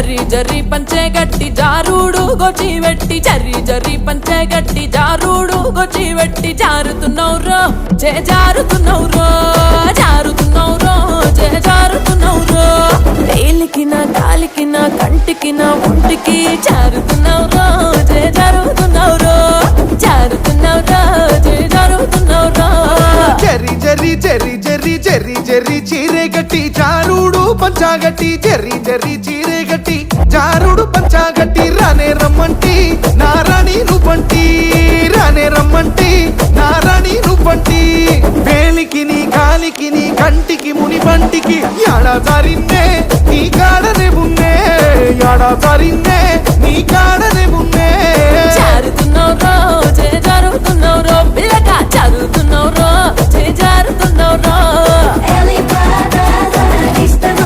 జర్రి జర్రి పంచే గట్టి జారుడు గొచ్చి వెట్టి జర్రి జర్రి పంచే గట్టి జారుడు గొచ్చి వెట్టి జారుతున్నౌరో జే జారుతున్నౌరో జారుతున్నౌరో జే జారుతున్నౌరో వేలికిన కాలికిన కంటికిన ఒంటికి జారుతున్నౌరో జే జారుతున్నౌరో జారుతున్నౌరో జే జారుతున్నౌరో జర్రి జర్రి జర్రి జర్రి జర్రి జర్రి చీరే గట్టి జారుడు పంచాగట్టి జర్రి జర్రి చీరే గట్టి జారుడు పంచాగట్టి రానే రమ్మంటి నారాణి నువ్వంటి రానే రమ్మంటి నారాణి నువ్వంటి వేలికి నీ కాలికి నీ కంటికి ముని పంటికి యాడా జారి